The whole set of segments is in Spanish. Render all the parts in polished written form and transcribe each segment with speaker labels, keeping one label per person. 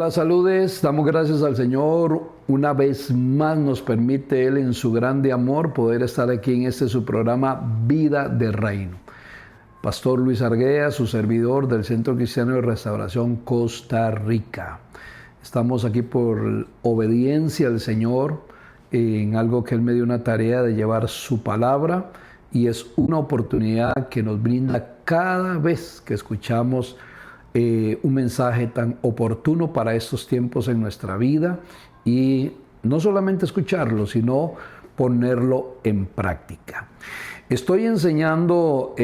Speaker 1: Las saludes, damos gracias al Señor. Una vez más nos permite Él en su grande amor poder estar aquí en este su programa Vida de Reino. Pastor Luis Arguea, su servidor del Centro Cristiano de Restauración Costa Rica. Estamos aquí por obediencia al Señor en algo que Él me dio una tarea de llevar su palabra, y es una oportunidad que nos brinda cada vez que escuchamos un mensaje tan oportuno para estos tiempos en nuestra vida, y no solamente escucharlo, sino ponerlo en práctica. Estoy enseñando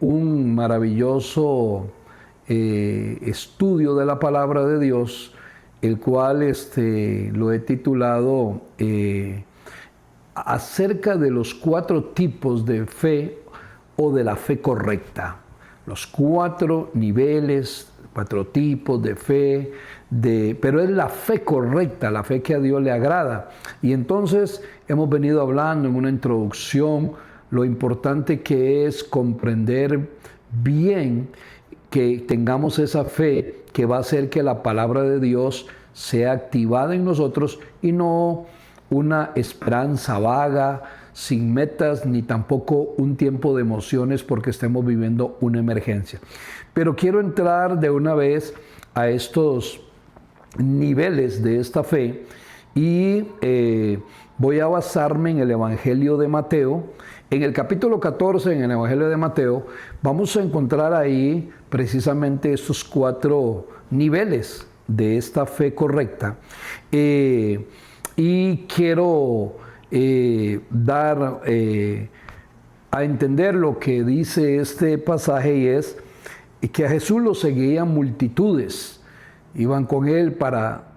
Speaker 1: un maravilloso estudio de la palabra de Dios, el cual lo he titulado acerca de los 4 tipos de fe o de la fe correcta. Los 4 niveles, 4 tipos de fe, pero es la fe correcta, la fe que a Dios le agrada. Y entonces hemos venido hablando en una introducción lo importante que es comprender bien que tengamos esa fe que va a hacer que la palabra de Dios sea activada en nosotros y no una esperanza vaga, sin metas, ni tampoco un tiempo de emociones porque estemos viviendo una emergencia. Pero quiero entrar de una vez a estos niveles de esta fe y voy a basarme en el Evangelio de Mateo. En el capítulo 14, en el Evangelio de Mateo, vamos a encontrar ahí precisamente estos 4 niveles de esta fe correcta. Y quiero dar a entender lo que dice este pasaje, y es que a Jesús lo seguían multitudes. Iban con él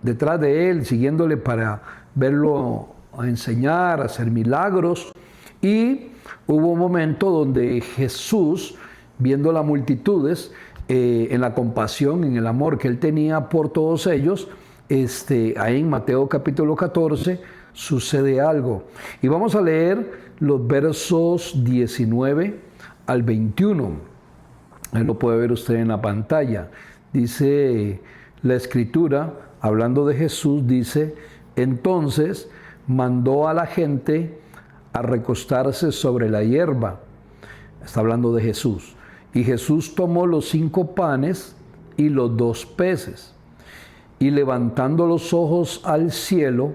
Speaker 1: detrás de él, siguiéndole para verlo a enseñar, a hacer milagros. Y hubo un momento donde Jesús, viendo las multitudes, en la compasión, en el amor que él tenía por todos ellos, ahí en Mateo capítulo 14, sucede algo. Y vamos a leer los versos 19 al 21. Ahí lo puede ver usted en la pantalla. Dice la Escritura, hablando de Jesús, dice: entonces mandó a la gente a recostarse sobre la hierba. Está hablando de Jesús. Y Jesús tomó los 5 panes y los 2 peces, y levantando los ojos al cielo,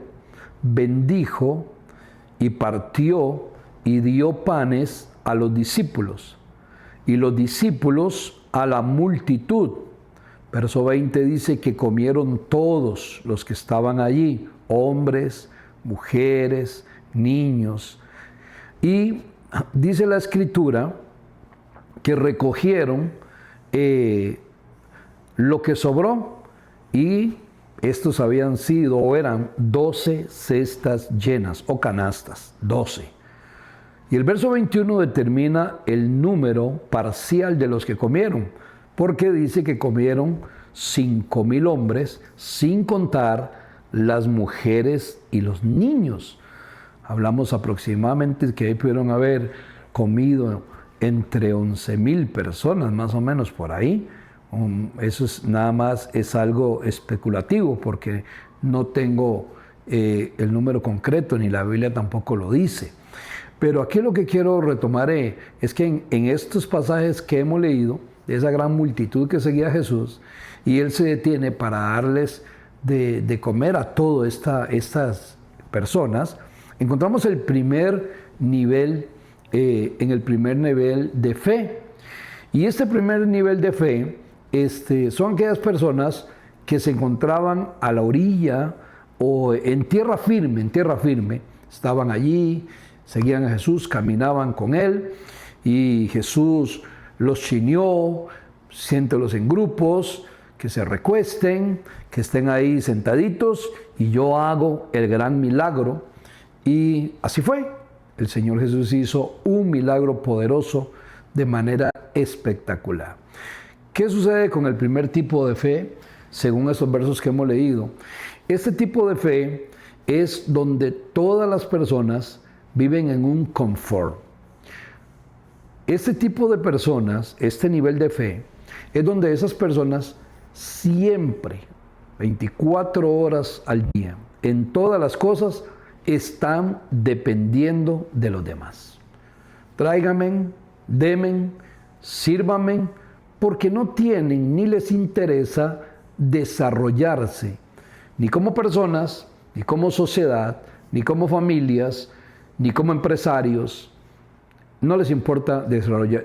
Speaker 1: bendijo y partió y dio panes a los discípulos, y los discípulos a la multitud. Verso 20 dice que comieron todos los que estaban allí, hombres, mujeres, niños. Y dice la Escritura que recogieron lo que sobró, y estos habían sido o eran 12 cestas llenas o canastas, 12. Y el verso 21 determina el número parcial de los que comieron, porque dice que comieron 5,000 hombres, sin contar las mujeres y los niños. Hablamos aproximadamente que ahí pudieron haber comido entre 11,000 personas, más o menos por ahí. Eso nada más es algo especulativo, porque no tengo el número concreto, ni la Biblia tampoco lo dice. Pero aquí lo que quiero retomar es que en estos pasajes que hemos leído, de esa gran multitud que seguía a Jesús, y Él se detiene para darles de comer a todas estas personas, encontramos el primer nivel, en el primer nivel de fe. Y este primer nivel de fe son aquellas personas que se encontraban a la orilla o en tierra firme, estaban allí, seguían a Jesús, caminaban con Él, y Jesús los chineó: siéntelos en grupos, que se recuesten, que estén ahí sentaditos, y yo hago el gran milagro. Y así fue. El Señor Jesús hizo un milagro poderoso de manera espectacular. ¿Qué sucede con el primer tipo de fe, según estos versos que hemos leído? Este tipo de fe es donde todas las personas viven en un confort. Este tipo de personas, este nivel de fe, es donde esas personas siempre, 24 horas al día, en todas las cosas, están dependiendo de los demás. Tráiganme, denme, sírvanme, porque no tienen ni les interesa desarrollarse, ni como personas, ni como sociedad, ni como familias, ni como empresarios. No les importa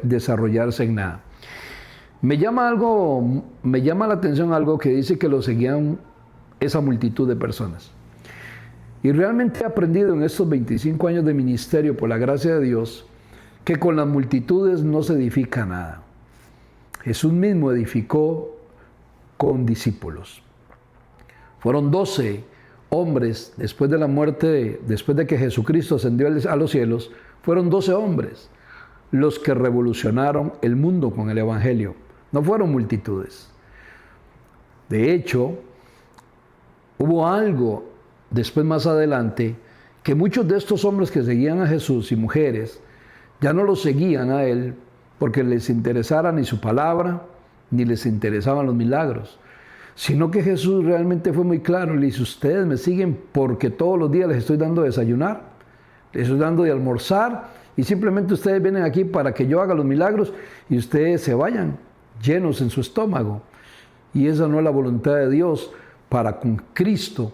Speaker 1: desarrollarse en nada. Me llama la atención algo que dice que lo seguían esa multitud de personas. Y realmente he aprendido en estos 25 años de ministerio, por la gracia de Dios, que con las multitudes no se edifica nada. Jesús mismo edificó con discípulos. Fueron 12 hombres después de la muerte, después de que Jesucristo ascendió a los cielos, fueron 12 hombres los que revolucionaron el mundo con el Evangelio. No fueron multitudes. De hecho, hubo algo después más adelante que muchos de estos hombres que seguían a Jesús y mujeres ya no lo seguían a Él porque les interesara ni su palabra ni les interesaban los milagros, sino que Jesús realmente fue muy claro. Le dice: ustedes me siguen porque todos los días les estoy dando de desayunar, les estoy dando de almorzar, y simplemente ustedes vienen aquí para que yo haga los milagros y ustedes se vayan llenos en su estómago. Y esa no es la voluntad de Dios para con Cristo,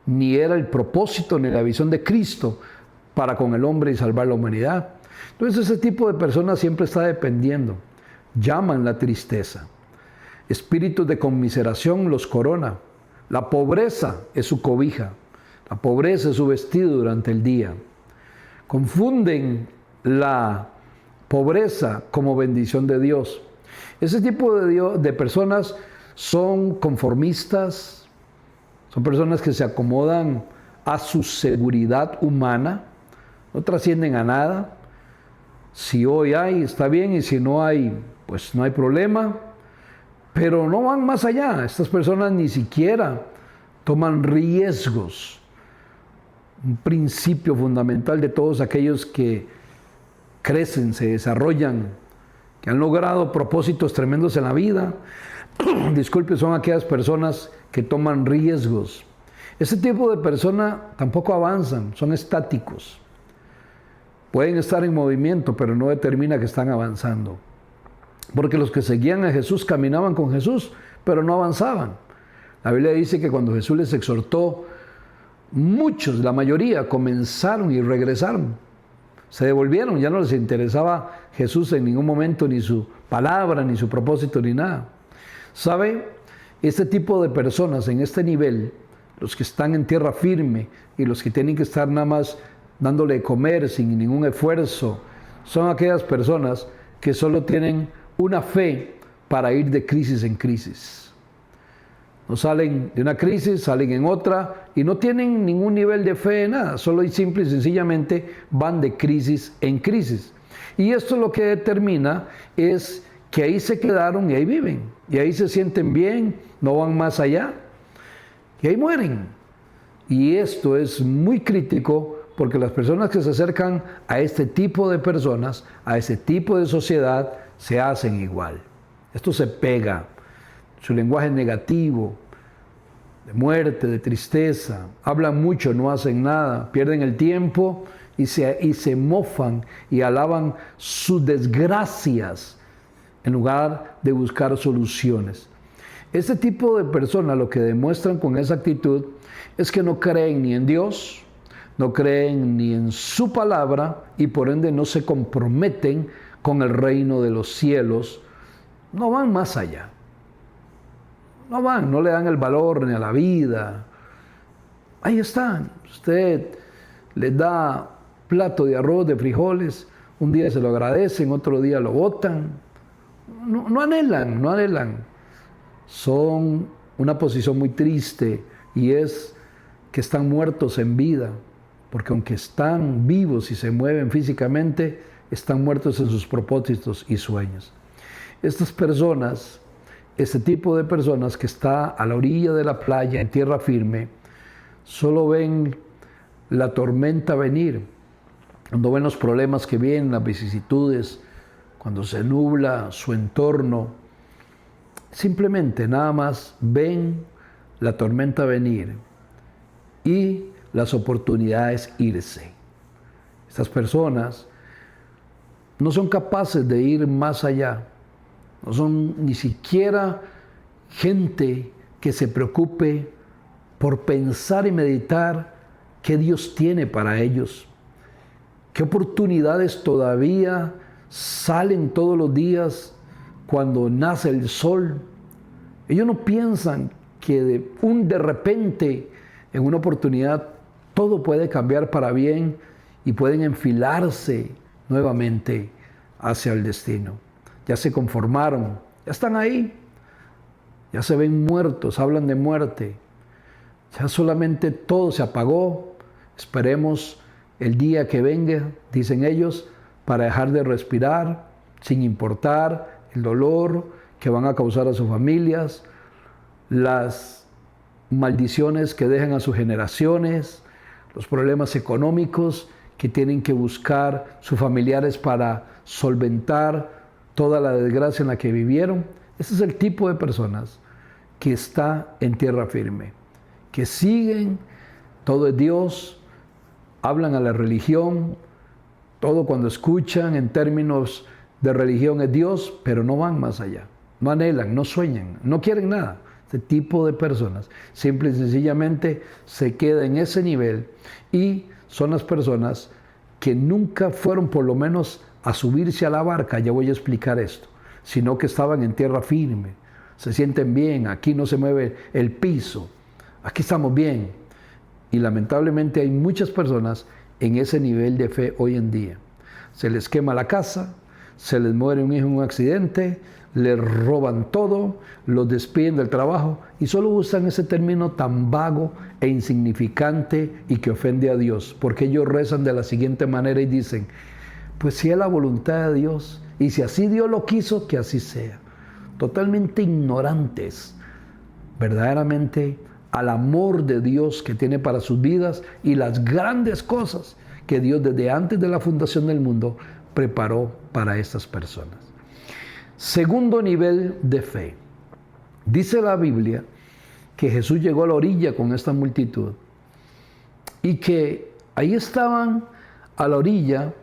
Speaker 1: ni era el propósito ni la visión de Cristo para con el hombre y salvar la humanidad. Entonces ese tipo de personas siempre está dependiendo. Llaman la tristeza. Espíritus de conmiseración los corona. La pobreza es su cobija. La pobreza es su vestido durante el día. Confunden la pobreza como bendición de Dios. Ese tipo de personas son conformistas, son personas que se acomodan a su seguridad humana, no trascienden a nada. Si hoy hay, está bien, y si no hay, pues no hay problema. Pero no van más allá. Estas personas ni siquiera toman riesgos. Un principio fundamental de todos aquellos que crecen, se desarrollan, que han logrado propósitos tremendos en la vida, disculpe, son aquellas personas que toman riesgos. Ese tipo de personas tampoco avanzan, son estáticos. Pueden estar en movimiento, pero no determina que están avanzando. Porque los que seguían a Jesús caminaban con Jesús, pero no avanzaban. La Biblia dice que cuando Jesús les exhortó, muchos, la mayoría, comenzaron y regresaron. Se devolvieron, ya no les interesaba Jesús en ningún momento, ni su palabra, ni su propósito, ni nada. ¿Sabe? Este tipo de personas en este nivel, los que están en tierra firme y los que tienen que estar nada más dándole de comer sin ningún esfuerzo, son aquellas personas que solo tienen una fe para ir de crisis en crisis. No salen de una crisis, salen en otra y no tienen ningún nivel de fe en nada, solo y simple y sencillamente van de crisis en crisis. Y esto lo que determina es que ahí se quedaron y ahí viven, y ahí se sienten bien, no van más allá, y ahí mueren. Y esto es muy crítico porque las personas que se acercan a este tipo de personas, a este tipo de sociedad, se hacen igual. Esto se pega. Su lenguaje negativo, de muerte, de tristeza, hablan mucho, no hacen nada, pierden el tiempo y se mofan y alaban sus desgracias en lugar de buscar soluciones. Este tipo de personas lo que demuestran con esa actitud es que no creen ni en Dios, no creen ni en su palabra y por ende no se comprometen con el reino de los cielos, no van más allá. No van, no le dan el valor ni a la vida. Ahí están. Usted les da plato de arroz, de frijoles, un día se lo agradecen, otro día lo botan. No anhelan. Son una posición muy triste y es que están muertos en vida, porque aunque están vivos y se mueven físicamente, están muertos en sus propósitos y sueños. Estas personas, este tipo de personas que está a la orilla de la playa, en tierra firme, solo ven la tormenta venir, cuando ven los problemas que vienen, las vicisitudes, cuando se nubla su entorno, simplemente nada más ven la tormenta venir y las oportunidades irse. Estas personas no son capaces de ir más allá. No son ni siquiera gente que se preocupe por pensar y meditar qué Dios tiene para ellos. ¿Qué oportunidades todavía salen todos los días cuando nace el sol? Ellos no piensan que de repente, en una oportunidad, todo puede cambiar para bien y pueden enfilarse nuevamente hacia el destino. Ya se conformaron, ya están ahí, ya se ven muertos, hablan de muerte. Ya solamente todo se apagó. Esperemos el día que venga, dicen ellos, para dejar de respirar, sin importar el dolor que van a causar a sus familias, las maldiciones que dejan a sus generaciones, los problemas económicos que tienen que buscar sus familiares para solventar toda la desgracia en la que vivieron. Ese es el tipo de personas que está en tierra firme, que siguen, todo es Dios, hablan a la religión, todo cuando escuchan en términos de religión es Dios, pero no van más allá, no anhelan, no sueñan, no quieren nada. Este tipo de personas simple y sencillamente se queda en ese nivel y son las personas que nunca fueron por lo menos a subirse a la barca, ya voy a explicar esto, sino que estaban en tierra firme, se sienten bien, aquí no se mueve el piso, aquí estamos bien. Y lamentablemente hay muchas personas en ese nivel de fe hoy en día. Se les quema la casa, se les muere un hijo en un accidente, les roban todo, los despiden del trabajo y solo usan ese término tan vago e insignificante y que ofende a Dios, porque ellos rezan de la siguiente manera y dicen, pues si es la voluntad de Dios y si así Dios lo quiso, que así sea. Totalmente ignorantes, verdaderamente, al amor de Dios que tiene para sus vidas y las grandes cosas que Dios desde antes de la fundación del mundo preparó para estas personas. Segundo nivel de fe. Dice la Biblia que Jesús llegó a la orilla con esta multitud y que ahí estaban a la orilla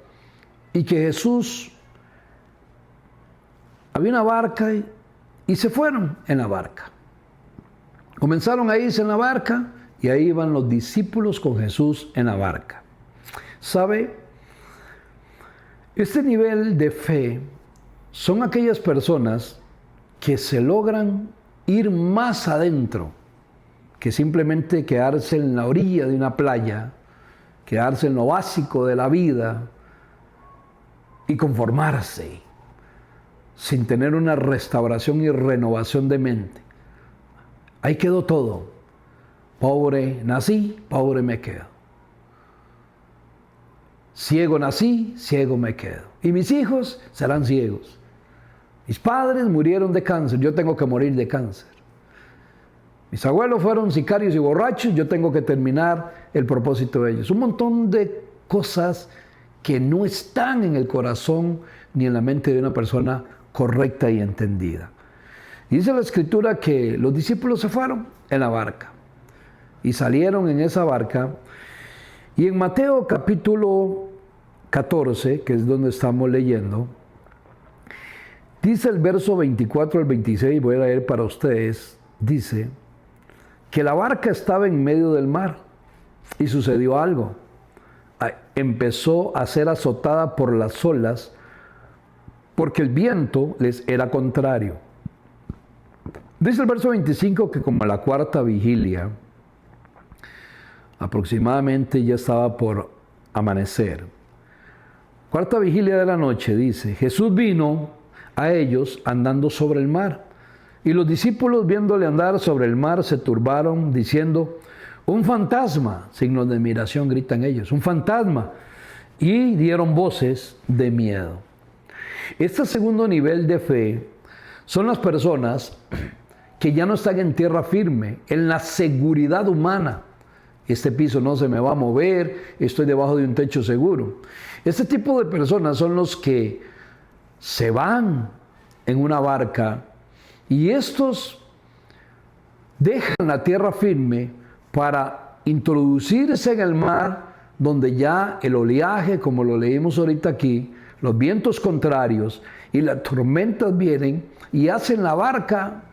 Speaker 1: y que Jesús, había una barca y se fueron en la barca. Comenzaron a irse en la barca y ahí iban los discípulos con Jesús en la barca. ¿Sabe? Este nivel de fe son aquellas personas que se logran ir más adentro que simplemente quedarse en la orilla de una playa, quedarse en lo básico de la vida y conformarse sin tener una restauración y renovación de mente. Ahí quedó todo. Pobre nací, pobre me quedo. Ciego nací, ciego me quedo. Y mis hijos serán ciegos. Mis padres murieron de cáncer, yo tengo que morir de cáncer. Mis abuelos fueron sicarios y borrachos, yo tengo que terminar el propósito de ellos. Un montón de cosas que no están en el corazón ni en la mente de una persona correcta y entendida. Y dice la Escritura que los discípulos se fueron en la barca y salieron en esa barca. Y en Mateo capítulo 14, que es donde estamos leyendo, dice el verso 24 al 26, voy a leer para ustedes, dice que la barca estaba en medio del mar y sucedió algo. Empezó a ser azotada por las olas porque el viento les era contrario. Dice el verso 25 que como a la cuarta vigilia, aproximadamente ya estaba por amanecer. Cuarta vigilia de la noche, dice, Jesús vino a ellos andando sobre el mar. Y los discípulos viéndole andar sobre el mar se turbaron diciendo, un fantasma, signos de admiración gritan ellos, un fantasma. Y dieron voces de miedo. Este segundo nivel de fe son las personas que ya no están en tierra firme, en la seguridad humana. Este piso no se me va a mover, estoy debajo de un techo seguro. Este tipo de personas son los que se van en una barca y estos dejan la tierra firme para introducirse en el mar, donde ya el oleaje, como lo leímos ahorita aquí, los vientos contrarios y las tormentas vienen y hacen la barca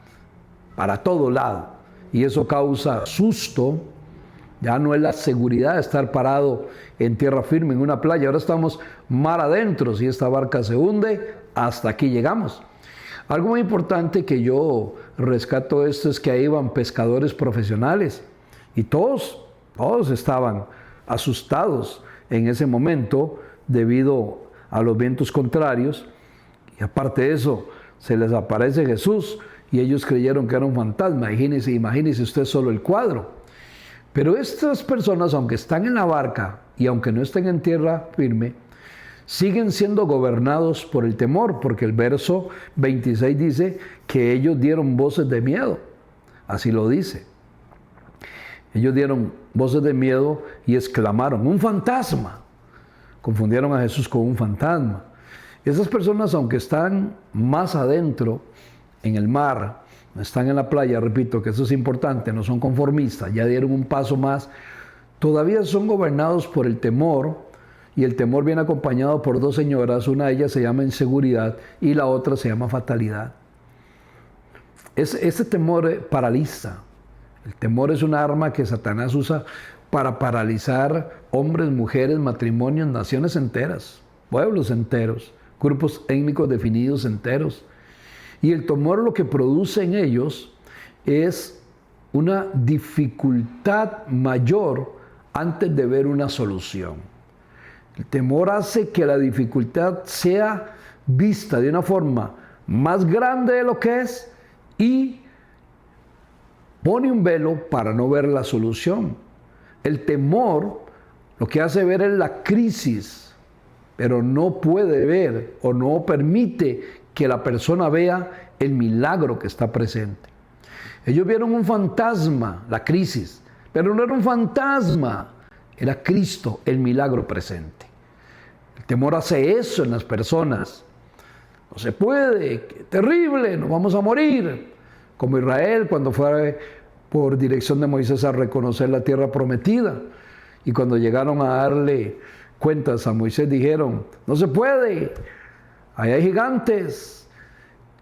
Speaker 1: para todo lado. Y eso causa susto. Ya no es la seguridad de estar parado en tierra firme en una playa. Ahora estamos mar adentro. Si esta barca se hunde, hasta aquí llegamos. Algo muy importante que yo rescato esto es que ahí iban pescadores profesionales. Y todos estaban asustados en ese momento debido a los vientos contrarios. Y aparte de eso, se les aparece Jesús y ellos creyeron que era un fantasma. Imagínese usted solo el cuadro. Pero estas personas, aunque están en la barca y aunque no estén en tierra firme, siguen siendo gobernados por el temor, porque el verso 26 dice que ellos dieron voces de miedo. Así lo dice. Ellos dieron voces de miedo y exclamaron: ¡un fantasma! Confundieron a Jesús con un fantasma. Esas personas, aunque están más adentro en el mar, están en la playa, repito que eso es importante, no son conformistas, ya dieron un paso más, todavía son gobernados por el temor, y el temor viene acompañado por dos señoras. Una de ellas se llama inseguridad y la otra se llama fatalidad. Ese temor paraliza. El temor es un arma que Satanás usa para paralizar hombres, mujeres, matrimonios, naciones enteras, pueblos enteros, grupos étnicos definidos enteros. Y el temor lo que produce en ellos es una dificultad mayor antes de ver una solución. El temor hace que la dificultad sea vista de una forma más grande de lo que es y pone un velo para no ver la solución. El temor lo que hace ver es la crisis, pero no puede ver o no permite que la persona vea el milagro que está presente. Ellos vieron un fantasma, la crisis, pero no era un fantasma, era Cristo, el milagro presente. El temor hace eso en las personas. No se puede, qué terrible, nos vamos a morir. Como Israel cuando fue por dirección de Moisés a reconocer la tierra prometida. Y cuando llegaron a darle cuentas a Moisés dijeron: no se puede, ahí hay gigantes,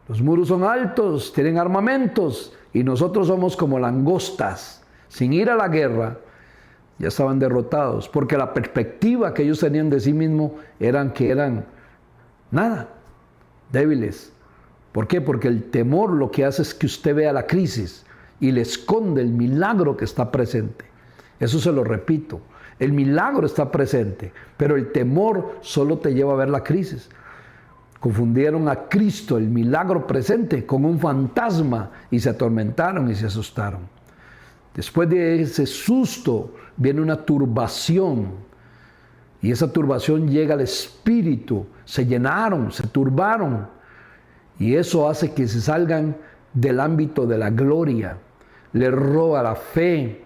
Speaker 1: los muros son altos, tienen armamentos y nosotros somos como langostas. Sin ir a la guerra ya estaban derrotados, porque la perspectiva que ellos tenían de sí mismos eran nada, débiles. ¿Por qué? Porque el temor lo que hace es que usted vea la crisis y le esconde el milagro que está presente. Eso se lo repito, el milagro está presente, pero el temor solo te lleva a ver la crisis. Confundieron a Cristo, el milagro presente, con un fantasma y se atormentaron y se asustaron. Después de ese susto viene una turbación y esa turbación llega al espíritu. Se llenaron, se turbaron y eso hace que se salgan del ámbito de la gloria. Les roba la fe,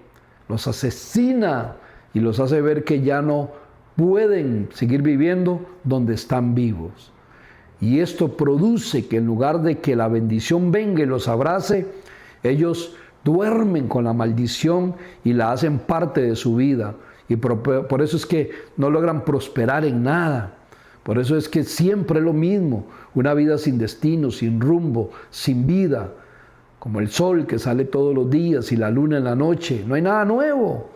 Speaker 1: los asesina y los hace ver que ya no pueden seguir viviendo donde están vivos. Y esto produce que en lugar de que la bendición venga y los abrace, ellos duermen con la maldición y la hacen parte de su vida. Y por eso es que no logran prosperar en nada. Por eso es que siempre es lo mismo, una vida sin destino, sin rumbo, sin vida. Como el sol que sale todos los días y la luna en la noche. No hay nada nuevo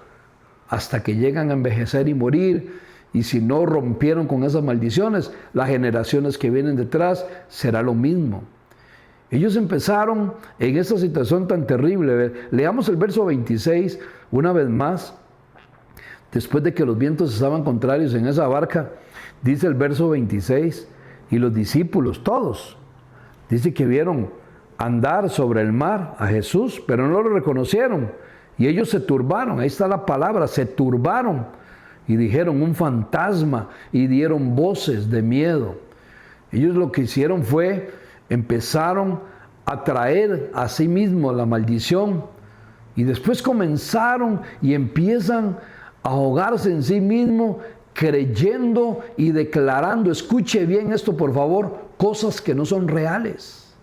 Speaker 1: hasta que llegan a envejecer y morir. Y si no rompieron con esas maldiciones, las generaciones que vienen detrás será lo mismo. Ellos empezaron en esta situación tan terrible. Leamos el verso 26 una vez más. Después de que los vientos estaban contrarios en esa barca, dice el verso 26, y los discípulos, todos, dice que vieron andar sobre el mar a Jesús, pero no lo reconocieron. Y ellos se turbaron, ahí está la palabra, se turbaron. Y dijeron: un fantasma, y dieron voces de miedo. Ellos lo que hicieron fue, empezaron a traer a sí mismos la maldición. Y después comenzaron y empiezan a ahogarse en sí mismos, creyendo y declarando, escuche bien esto por favor, cosas que no son reales.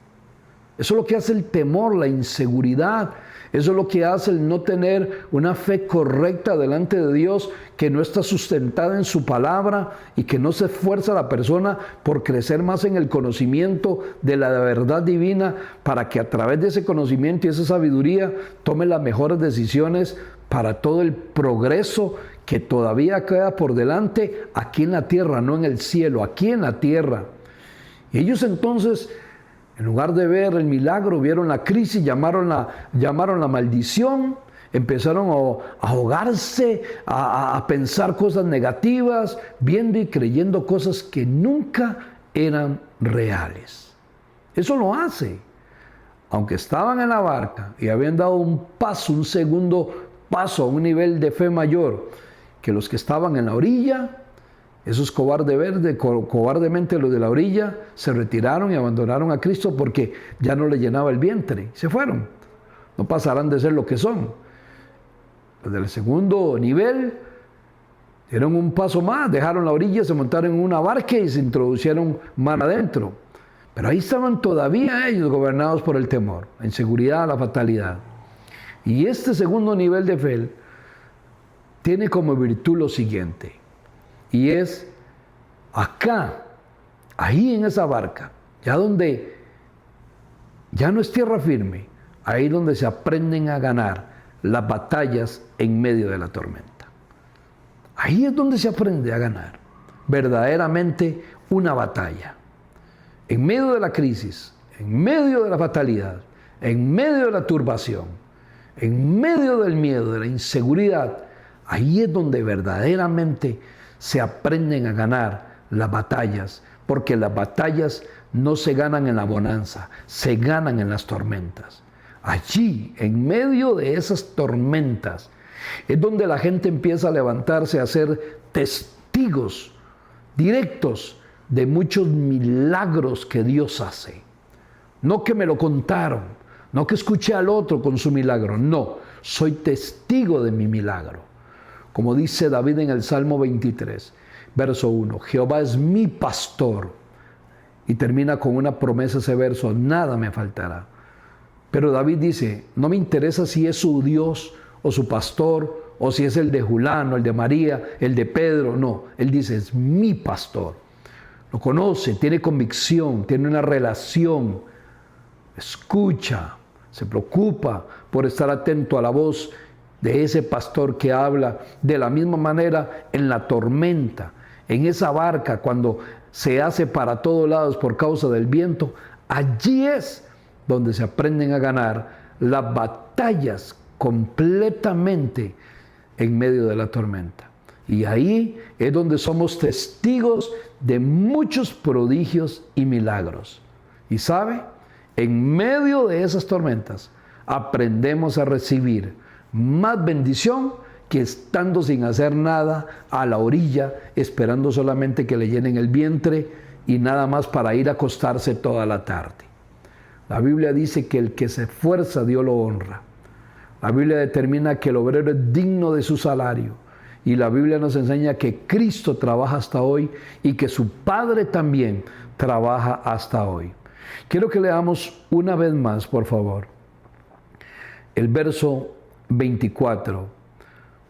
Speaker 1: Eso es lo que hace el temor, la inseguridad. Eso es lo que hace el no tener una fe correcta delante de Dios, que no está sustentada en su palabra y que no se esfuerza la persona por crecer más en el conocimiento de la verdad divina, para que a través de ese conocimiento y esa sabiduría tome las mejores decisiones para todo el progreso que todavía queda por delante aquí en la tierra, no en el cielo, aquí en la tierra. Y ellos entonces, en lugar de ver el milagro, vieron la crisis, llamaron la maldición, empezaron a ahogarse, a pensar cosas negativas, viendo y creyendo cosas que nunca eran reales. Eso lo hace. Aunque estaban en la barca y habían dado un segundo paso a un nivel de fe mayor que los que estaban en la orilla, esos cobardemente los de la orilla se retiraron y abandonaron a Cristo porque ya no le llenaba el vientre. Se fueron. No pasarán de ser lo que son. Los del segundo nivel dieron un paso más, dejaron la orilla, se montaron en una barca y se introducieron mar adentro. Pero ahí estaban todavía ellos gobernados por el temor, la inseguridad, la fatalidad. Y este segundo nivel de fe tiene como virtud lo siguiente. Y es acá, ahí en esa barca, ya donde ya no es tierra firme, ahí donde se aprenden a ganar las batallas en medio de la tormenta. Ahí es donde se aprende a ganar verdaderamente una batalla. En medio de la crisis, en medio de la fatalidad, en medio de la turbación, en medio del miedo, de la inseguridad, ahí es donde verdaderamente se aprenden a ganar las batallas, porque las batallas no se ganan en la bonanza, se ganan en las tormentas. Allí, en medio de esas tormentas, es donde la gente empieza a levantarse a ser testigos directos de muchos milagros que Dios hace. No que me lo contaron, no que escuché al otro con su milagro, no, soy testigo de mi milagro. Como dice David en el Salmo 23, verso 1, Jehová es mi pastor. Y termina con una promesa ese verso, nada me faltará. Pero David dice, no me interesa si es su Dios o su pastor, o si es el de Julano, el de María, el de Pedro, no. Él dice, es mi pastor. Lo conoce, tiene convicción, tiene una relación, escucha, se preocupa por estar atento a la voz de ese pastor que habla de la misma manera en la tormenta, en esa barca cuando se hace para todos lados por causa del viento. Allí es donde se aprenden a ganar las batallas completamente en medio de la tormenta. Y ahí es donde somos testigos de muchos prodigios y milagros. Y sabe, en medio de esas tormentas aprendemos a recibir más bendición que estando sin hacer nada a la orilla, esperando solamente que le llenen el vientre y nada más para ir a acostarse toda la tarde. La Biblia dice que el que se esfuerza, Dios lo honra. La Biblia determina que el obrero es digno de su salario. Y la Biblia nos enseña que Cristo trabaja hasta hoy y que su Padre también trabaja hasta hoy. Quiero que leamos una vez más, por favor, el verso 24,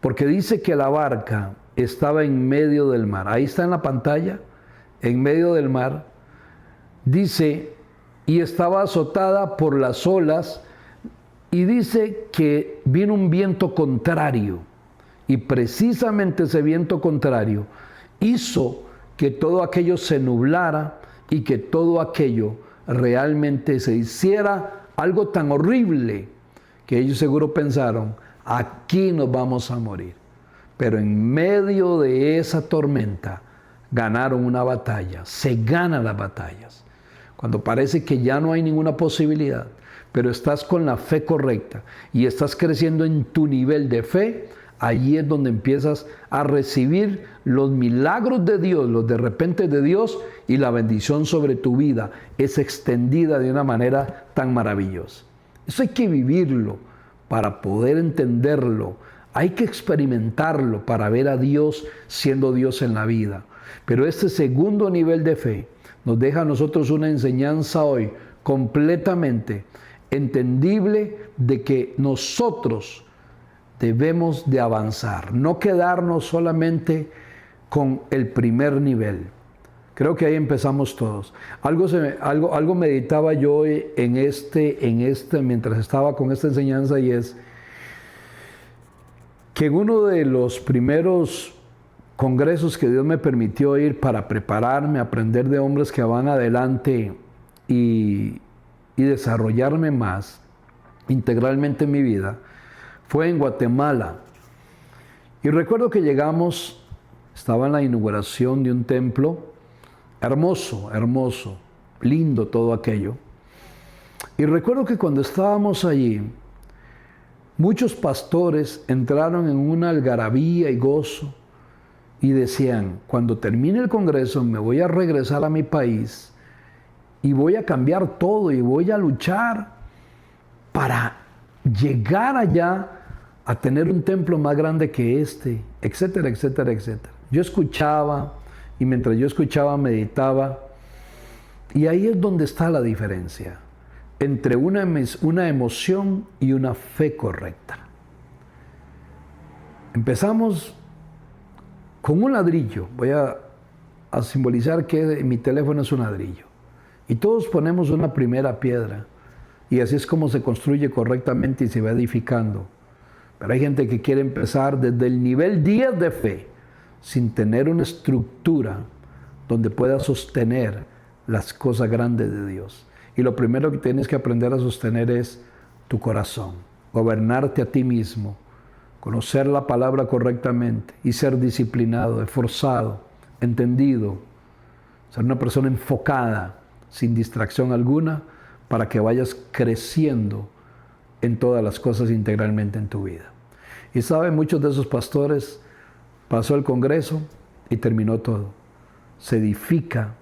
Speaker 1: porque dice que la barca estaba en medio del mar. Ahí está en la pantalla, en medio del mar. Dice, y estaba azotada por las olas, y dice que vino un viento contrario, y precisamente ese viento contrario hizo que todo aquello se nublara y que todo aquello realmente se hiciera algo tan horrible que ellos seguro pensaron, aquí nos vamos a morir. Pero en medio de esa tormenta ganaron una batalla, se ganan las batallas. Cuando parece que ya no hay ninguna posibilidad, pero estás con la fe correcta y estás creciendo en tu nivel de fe, allí es donde empiezas a recibir los milagros de Dios, los de repente de Dios, y la bendición sobre tu vida es extendida de una manera tan maravillosa. Eso hay que vivirlo para poder entenderlo. Hay que experimentarlo para ver a Dios siendo Dios en la vida. Pero este segundo nivel de fe nos deja a nosotros una enseñanza hoy completamente entendible de que nosotros debemos de avanzar, no quedarnos solamente con el primer nivel. Creo que ahí empezamos todos. Algo meditaba yo mientras estaba con esta enseñanza, y es que en uno de los primeros congresos que Dios me permitió ir para prepararme, aprender de hombres que van adelante y desarrollarme más integralmente en mi vida, fue en Guatemala. Y recuerdo que llegamos, estaba en la inauguración de un templo, hermoso, hermoso, lindo todo aquello. Y recuerdo que cuando estábamos allí, muchos pastores entraron en una algarabía y gozo y decían: cuando termine el congreso me voy a regresar a mi país y voy a cambiar todo y voy a luchar para llegar allá a tener un templo más grande que este, etcétera, etcétera, etcétera. Yo escuchaba, y mientras yo escuchaba meditaba, y ahí es donde está la diferencia entre una emoción y una fe correcta. Empezamos con un ladrillo. Voy a simbolizar que mi teléfono es un ladrillo. Y todos ponemos una primera piedra. Y así es como se construye correctamente y se va edificando. Pero hay gente que quiere empezar desde el nivel 10 de fe, sin tener una estructura donde pueda sostener las cosas grandes de Dios. Y lo primero que tienes que aprender a sostener es tu corazón, gobernarte a ti mismo, conocer la palabra correctamente y ser disciplinado, esforzado, entendido, ser una persona enfocada, sin distracción alguna, para que vayas creciendo en todas las cosas integralmente en tu vida. Y saben, muchos de esos pastores, pasó el congreso y terminó todo. Se edifica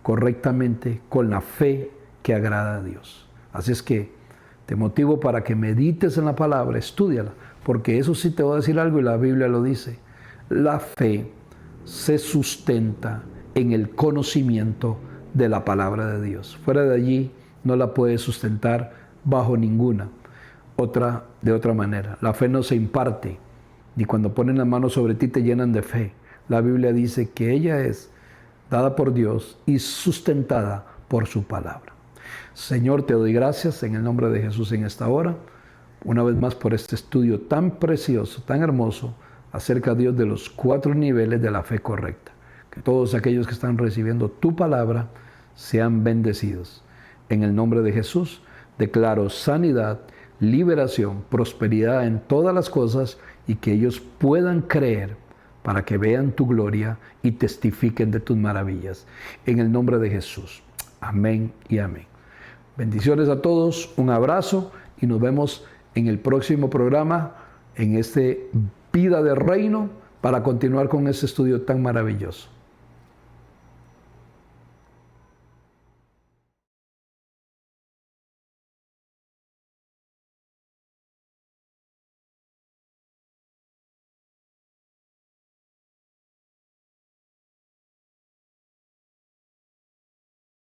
Speaker 1: correctamente con la fe que agrada a Dios. Así es que te motivo para que medites en la palabra, estúdiala, porque eso sí te voy a decir algo y la Biblia lo dice. La fe se sustenta en el conocimiento de la palabra de Dios. Fuera de allí no la puedes sustentar bajo ninguna de otra manera. La fe no se imparte, ni cuando ponen la mano sobre ti te llenan de fe. La Biblia dice que ella es dada por Dios y sustentada por su palabra. Señor, te doy gracias en el nombre de Jesús en esta hora, una vez más por este estudio tan precioso, tan hermoso, acerca, Dios, de los 4 niveles de la fe correcta. Que todos aquellos que están recibiendo tu palabra sean bendecidos. En el nombre de Jesús, declaro sanidad, liberación, prosperidad en todas las cosas, y que ellos puedan creer para que vean tu gloria y testifiquen de tus maravillas. En el nombre de Jesús. Amén y amén. Bendiciones a todos, un abrazo y nos vemos en el próximo programa, en este Vida de Reino, para continuar con este estudio tan maravilloso.